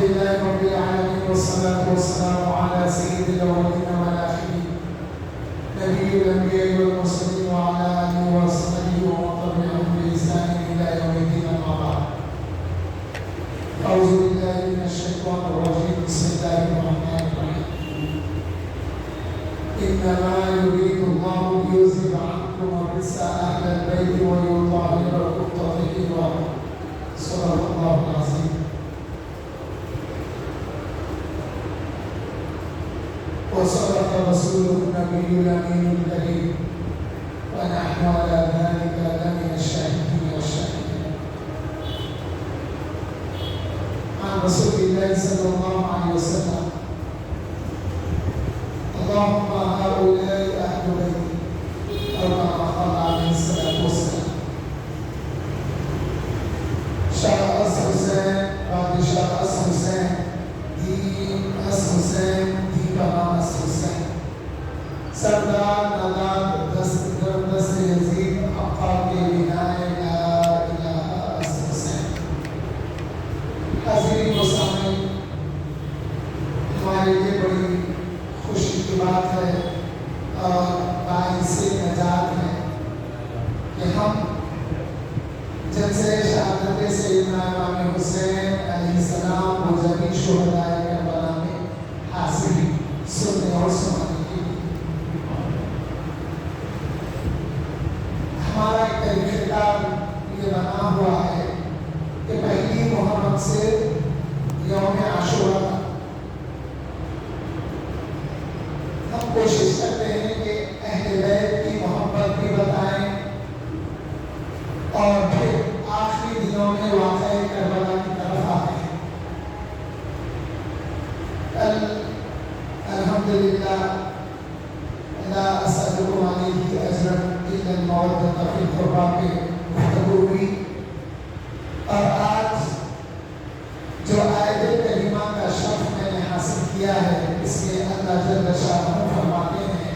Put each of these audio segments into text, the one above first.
لله رب العالمين والصلاة والسلام على سيد الأولين والآخرين نبي الأنبياء والمرسلين وعلى آله وصحبه ومن تبعهم بإحسان إلى يوم الدين أما بعد. أعوذ بالله من الشيطان الرجيم بسم الله الرحمن الرحيم. إنما يريد الله ليذهب عنكم الرجس أهل البيت ويطهركم تطهيرا. صدق الله العظيم. وصدق رسوله النبي الأمين الكريم ونحن على ذلك لمن الشاهدين والشاهدين. عن رسول الله صلى الله عليه وسلم: اللهم هؤلاء أهل بيتي، أو كما قال عليه الصلاة والسلام. شاہ اس حسین بادشاہ اس حسین دین اس حسین دیوانہ اس حسین سردار ناداد دست یزید حقا کے بنائے لا الہ اس حسین. حاضرین و سامعین، ہمارے لیے بڑی خوشی کی بات ہے اور باعث نجات ہے کہ ہم جلسے شہادت سیدنا امام حسین علیہ السلام و جمیع شہداء کربلا میں حاضر سننے اور سنانے کی. ہمارا ایک طریقہ کار یہ بنا ہوا ہے کہ پہلی محرم سے یوم عاشورہ تک ہم کوشش کرتے ہیں کہ اہل بیت کی محبت بھی بتائیں اور پھر آخری دنوں میں واقعہ کربلا کی طرف آتے ہیں. الحمدللہ لا اسألکم علیہ اجرا الا المودۃ فی القربیٰ پہ گفتگو ہوئی اور آج جو آیت کریمہ کا شرف میں نے حاصل کیا ہے اس میں اللہ جل شانہ فرماتے ہیں: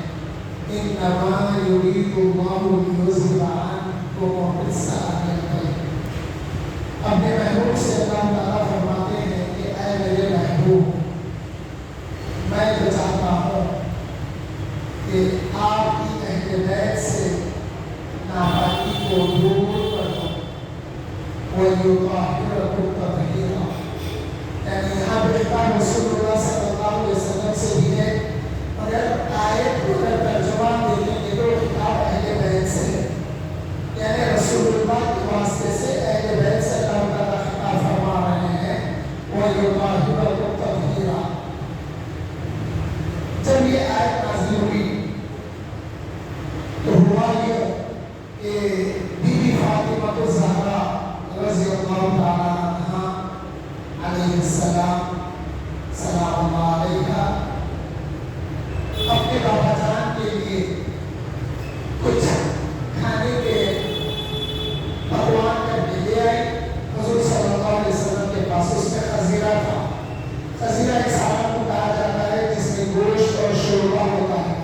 انما یرید اللہ لیذہب عنکم الرجس اہل البیت. اپنے محبوب سے اللہ تعالیٰ فرماتے ہیں کہ اے میرے محبوب، میں تو چاہتا ہوں کہ آپ کی اہل بیت سے ناپاکی کو دور کر دو. وَيُطَهِّرَكُمْ تَطْهِيرًا. یعنی یہاں پہ خطاب رسول اللہ صلی اللہ علیہ وسلم سے بھی ہے، مگر آیت کو اگر ترجمہ دیکھیں گے تو خطاب اہل بیت سے ہے. یعنی رسول اللہ کے واسطے سے اہل بیت سے اللہ تعالیٰ خطاب فرما رہے ہیں وَيُطَهِّرَكُمْ تَطْهِيرًا. جب یہ آیت نازل ہوئی تو ہوا یہ کہ بی بی فاطمہ الزہرا رضی اللہ تعالیٰ عنہا علیہ السلام سلام اللہ علیہ اپنے بابا جان کے لیے کچھ کھانے کے پکوان کر کے لے آئے. حضور صلی اللہ علیہ وسلم کے پاس اس میں خزیرہ تھا. خزیرہ ایک سالن کو کہا جاتا ہے جس میں گوشت اور شوربہ ہوتا ہے.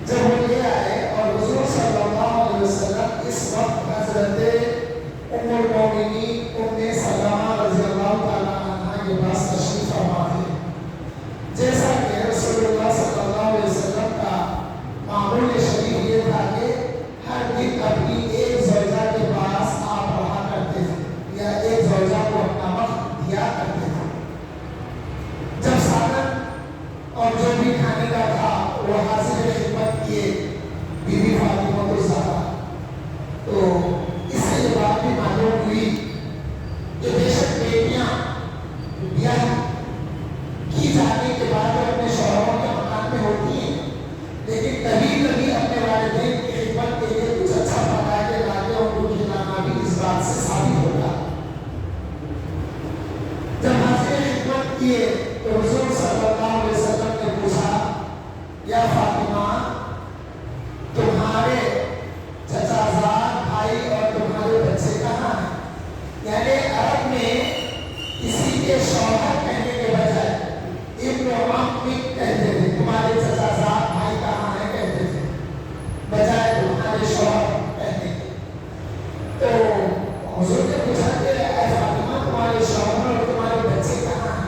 جب وہ لے آئے اور حضور صلی اللہ علیہ وسلم اس وقت حضرت ام المومنین ام سلمہ رضی اللہ تعالیٰ عنہ کے پاس تشریف فرما تھے. جیسا کہ رسول اللہ صلی اللہ علیہ وسلم کا معمول شریف یہ تھا کہ ہر دن اپنی ایک زوجہ کے پاس آپ رہا کرتے تھے یا ایک زوجہ کو اپنا وقت دیا کرتے تھے. جب سالن اور جو بھی کھانے کا تھا وہ حاضر خدمت کیے بی بی فاطمہ الزہرا، تو اس سے یہ بات بھی معلوم ہوئی کہ بے شک بیٹیاں بیاہ کی جانے کے بعد اپنے شوہروں کے مکان میں ہوتی ہیں، لیکن کبھی کبھی اپنے والدین کی خدمت کے لیے کچھ اچھا پکا کے لا کے ان کو کھلانا بھی اس بات سے ثابت ہوگا. جب حاضر خدمت کیے تو حضور صلی اللہ علیہ وسلم نے پوچھا: یا فاطمہ، تمہارے چچا زاد بھائی اور تمہارے بچے کہاں ہیں؟ یعنی عرب میں کسی کے شوہر کہنے کے بجائے ابن عمک کہتے تھے. تمہارے چچا زاد بھائی کہاں ہیں کہتے تھے، بجائے تمہارے شوہر کہنے کے. تو حضور نے پوچھا کہ اے فاطمہ، تمہارے شوہر اور تمہارے بچے کہاں ہیں؟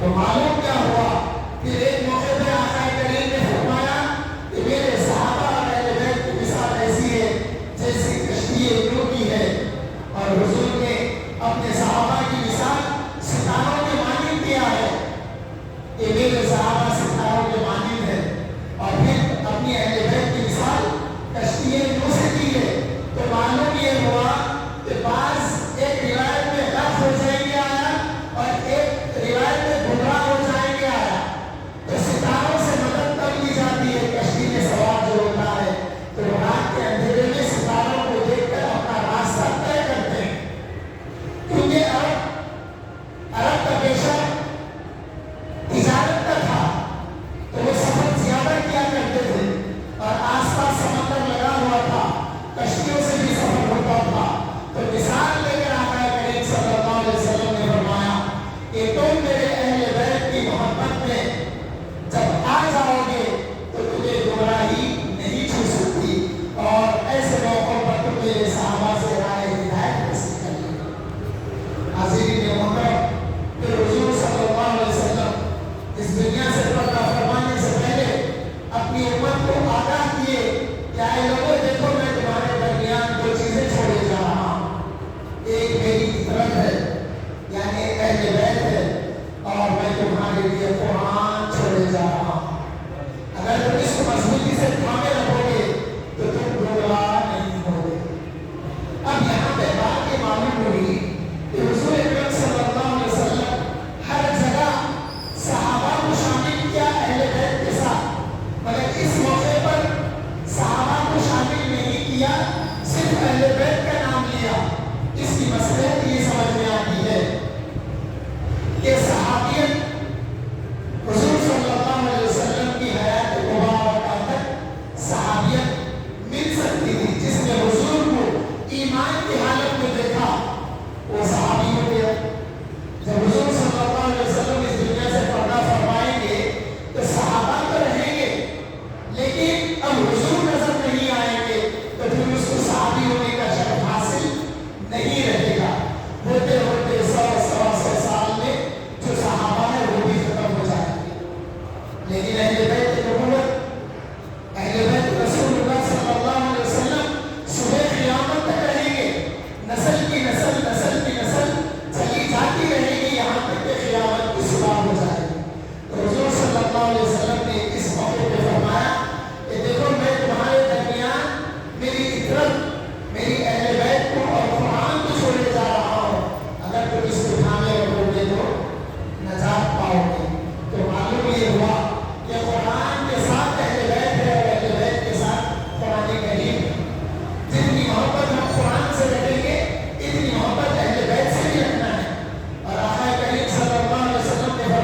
تو معلوم کیا ہوا؟ پھر ایک موقع پہ آقا کریم نے فرمایا کہ میرے صحابہ اور اہل بیت کی مثال ایسی ہے جیسی کشتی نوح کی ہے، اور حضور نے اپنے صحابہ کی مثال ستاروں کے مانند کیا ہے کہ میرے صحابہ ستاروں کے مانند ہے، اور پھر اپنی اہل بیت کی مثال کشتی نوح سے کی ہے۔ تو معلوم یہ ہوا کہ بعض ایک روایت میں غرق ہو جائیں گے آیا، اور ایک روایت میں گمراہ ہو جائیں گے آیا۔ تو ستاروں سے مدد تب لی جاتی ہے کشتی میں سوار جو ہوتا ہے، تو رات کے اندھیرے میں ستاروں کو دیکھ کر اپنا راستہ طے کرتے ہیں، کیونکہ عرب کا پیشہ تجارت کا تھا، تو وہ سفر زیادہ کیا کرتے تھے، اور آس پاس سمندر لگا ہوا تھا، کشتیوں سے بھی سفر ہوتا تھا۔ تو مثال لے کر آقا کریم صلی اللہ علیہ وسلم نے فرمایا کہ تم میرے اہل بیت کی محبت میں جب آ جاؤ گے تو تمہیں گمراہی نہیں چھو سکتی، اور ایسے موقعوں پر تم میرے صحابہ سے رائے ہدایت حاصل کر لیں۔ حاضرین محترم، پھر حضور صلی اللہ علیہ وسلم اس دنیا سے پردہ فرمانے سے پہلے اپنی امت کو آگاہ کیے کہ اے لوگوں دیکھو میں تمہارے درمیان دو چیزیں چھوڑے جا رہا ہوں، ایک میری فطرت ہے یعنی اہل بیت ہے، اور میں تمہارے لیے قرآن چھوڑے جا رہا ہوں۔ اگر تم اس کو مضبوطی سے تھامے رکھو گے تو تم گمراہ نہیں ہوگے۔ اب یہاں پہ بات یہ معلوم ہوئی کہ حضور اکرم صلی اللہ علیہ وسلم ہر جگہ صحابہ کو شامل کیا اہل بیت کے ساتھ، مگر اس موقع پر صحابہ کو شامل نہیں کیا، صرف اہل بیت کا نام لیا۔ اس کی مصلحت یہ سمجھ میں آتی ہے کہ صحابیت حضور صلی اللہ علیہ وسلم کی حیات مبارکہ تک صحابیت مل سکتی تھی۔ جس نے حضور کو ایمان کی حالت میں دیکھا وہ صحابی ہو گیا۔ جب حضور صلی اللہ علیہ وسلم اس دنیا سے پردہ فرمائیں گے تو صحابہ تو رہیں گے، لیکن اب حضور نظر نہیں آئیں گے، تو پھر اس کو صحابی ہونے کا شرف حاصل نہیں رہے گا۔ ہوتے ہوتے 100 سال میں جو صحابہ ہے وہ بھی ختم ہو جائیں گے، لیکن اہل بیت نبوت، اہل بیت رسول اللہ صلی اللہ علیہ وسلم صبح قیامت تک رہیں گے، نسل کی نسل چلی جاتی رہے گی، یہاں تک کہ قیامت کی صبح ہو جائے گی۔ تو حضور صلی اللہ علیہ وسلم نے اس موقع پہ فرمایا کہ دیکھو میں تمہارے درمیان میری فطرت، میری اہل بیت کو اور قرآن کو چھوڑے جا رہا ہوں، اگر تم اس کو تھامے رکھو گے تو نجات پاؤ گے۔ تو معلوم یہ ہوا کہ قرآن کے ساتھ اہل بیت ہے اور اہل بیت کے ساتھ قرآن کریم ہے۔ جتنی محبت ہم قرآن سے رکھیں گے اتنی محبت اہل بیت سے بھی رکھنا ہے، اور آقا کریم صلی اللہ علیہ وسلم نے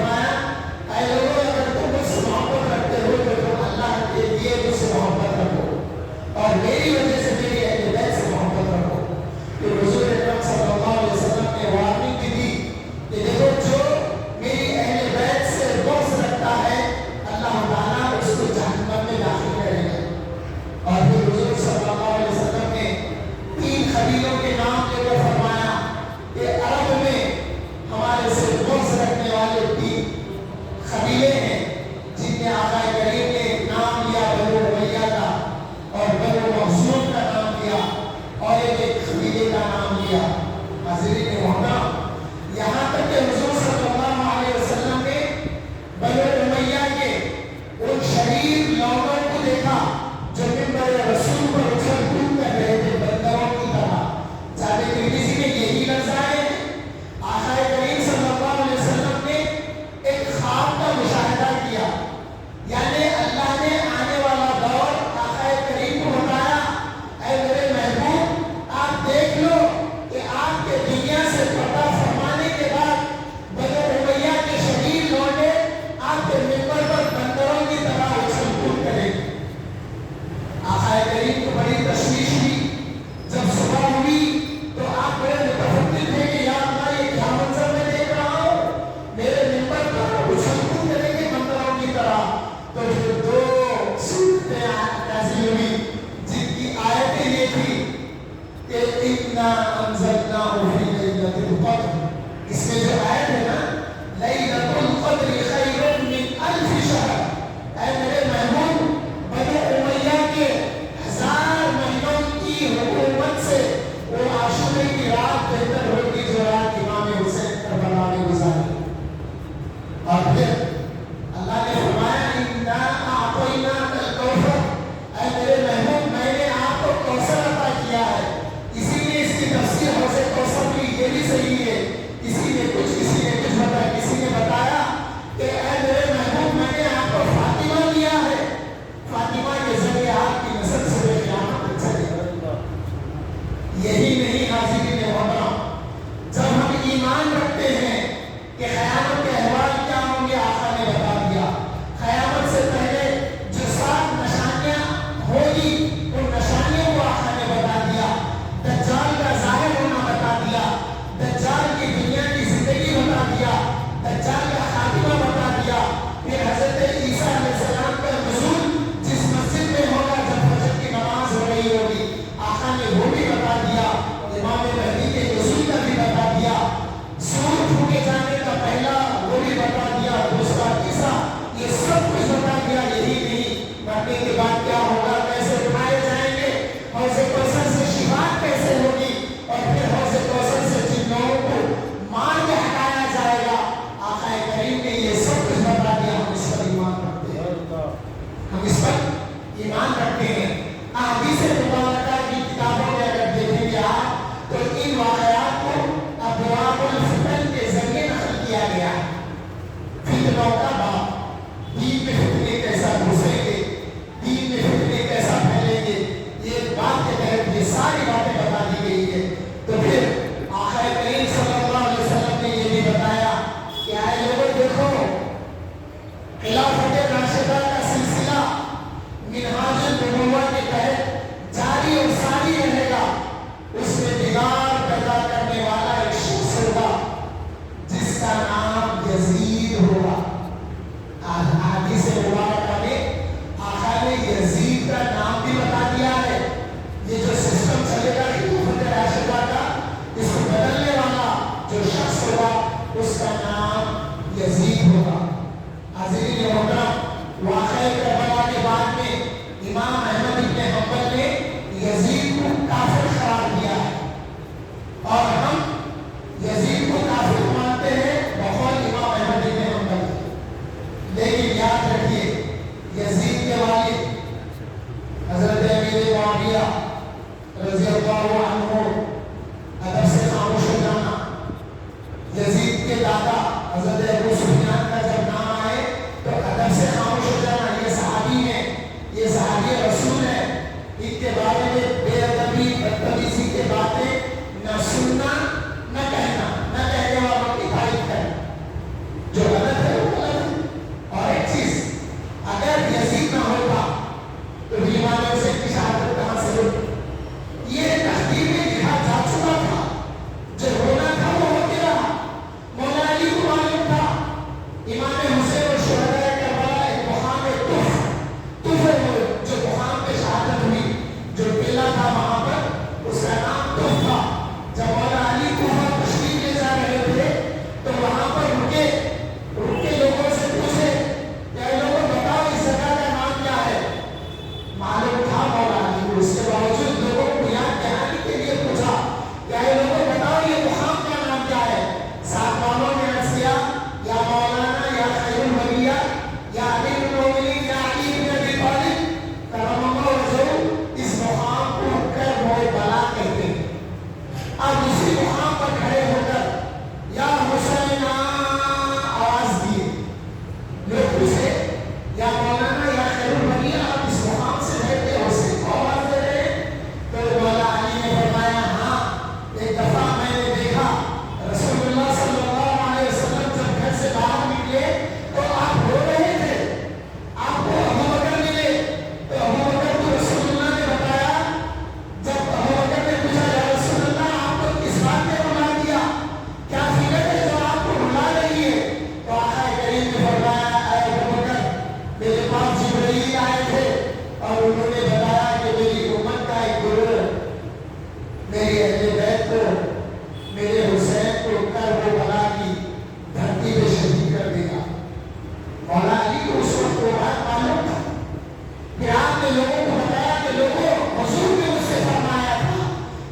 فتنوں کا باپ، دین میں فتنے کیسا گھسیں گے، دین میں فتنے کیسا پھیلیں گے، یہ بات کے تحت یہ ساری باتیں بتا دی گئی ہے۔ تو پھر آقا کریم صلی اللہ علیہ وسلم نے یہ بھی بتایا کہ آئے لوگوں دیکھو، خلافت راشدہ کا سلسلہ منہاج النبوہ کے تحت جاری اور ساری رہے گا۔ اس میں بگاڑ پیدا کرنے والا ایک شخص ہوگا جس کا نام یزید ہوگا۔ حدیث مبارکہ میں آقا نے یزید کا نام بھی بتا دیا ہے۔ یہ جو سسٹم چلے گا خلافت راشدہ کا، اس کو بدلنے والا جو شخص ہوگا اس کا نام یزید ہوگا۔ حاضرین محترم، واقعہ کربلا کے بعد میں امام احمد بن حنبل نے یزید کو کافر قرار دیا ہے، اور ہم یزید کو کافر مانتے ہیں بقول امام احمد بن حنبل۔ لیکن یاد رکھیے، یزید کے والد حضرت امیر معاویہ رضی اللہ عنہ ادب سے خاموش ہو جانا، یزید کے دادا حضرت ابو سفیان کا جب نام آئے تو ادب سے خاموش ہو جانا۔ یہ صحابی ہیں، یہ صحابی رسول ہیں، ان کے بارے میں بے ادبی بدتمیزی کے باتیں نہ سننا نہ کہنا، نہ کہنے والوں کی تعریف کرنا، جو غلط ہے وہ غلط ہے۔ اور ایک چیز، اگر یزید نہ ہوتا تو بیماریوں سے کی شہادت کہاں سے ہوتی؟ یہ تحقیق میں جہاد جا چکا تھا، جو ہونا تھا وہ ہو کے رہا۔ مولا علی کو معلوم تھا امام حسین اور شہدائے کربلا ایک مقام طف ہے، جو مقام پہ شہادت ہوئی، جو قلعہ تھا وہاں پر، اس کا نام طف تھا۔ جب مولا علی کو وہاں تشریف لے جا رہے تھے تو وہاں پر رکے لوگوں سے پوچھے کہ اے لوگوں بتاؤ اس جگہ کا نام کیا ہے؟ معلوم تھا مولا علی کو، اس کے باوجود لوگوں کو یاد دہانی کے لیے پوچھا کہ اے لوگوں بتاؤ یہ مقام کا نام کیا ہے؟ ساتھ والوں نے عرض کیا یا مولانا یا خیر البریہ یا امیر المومنین یا علی بن ابی طالب کرم اللہ وجہہ، اس مقام کو کرب بلا کہتے ہیں۔ اب اسی مقام پر کھڑے ہو کر یا حسین آواز دیے، لوگ پوچھے یا مولانا یا خیر البریہ آپ اس مقام سے رہتے ہو سے آواز دے رہے ہیں؟ تو مولا علی نے فرمایا ہاں، ایک دفعہ میں نے دیکھا رسول اللہ صلی اللہ علیہ وسلم جب گھر سے باہر نکلے تو آپ رو رہے تھے، آپ کو ابو بکر ملے تو ابو بکر کو رسول اللہ نے بتایا، جب ابو بکر نے پوچھا یا رسول اللہ آپ کو کس بات نے رلا دیا، کیا فکر ہے جو آپ کو رلا رہی ہے؟ تو آقا کریم نے فرمایا اے ابو بکر، میرے پاس جبرائیل آئے تھے اور انہوں نے بتایا کہ میری امت کا ایک گروہ میری اہل بیت کو، میرے حسین کو کرب بلا کی دھرتی پہ شہید کر دے گا۔ مولا علی کو اس وقت وہ بات معلوم تھا، پھر آپ نے لوگوں کو بتایا کہ لوگوں حضور نے مجھ سے فرمایا تھا،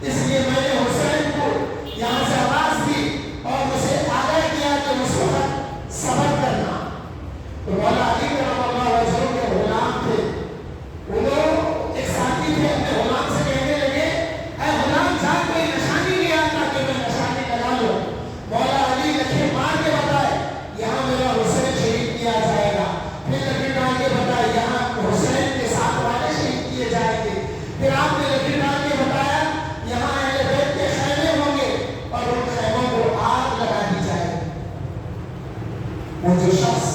اس لیے میں نے حسین کو یہاں سے آواز دی اور مجھے آگاہ کیا کہ اس وقت صبر کرنا۔ تو مولا علی کرم اللہ وجہہ کے غلام تھے، وہ لوگ ایک ساتھی تھے، اپنے غلام سے کہنے لگے اے غلام جان کوئی نشانی نہیں آتا کہ میں نشانی لگا لوں۔ مولا علی لکھیں مار کے بتائے یہاں میرا حسین شہید کیا جائے گا، پھر لکھیں ڈال کے بتائے یہاں حسین کے ساتھ والے شہید کیے جائیں گے، پھر آپ نے لکھیں ڈال کے بتایا یہاں اہل بیت کے خیمے ہوں گے اور ان خیموں کو آگ لگا دی جائے گی۔ وہ جو شخص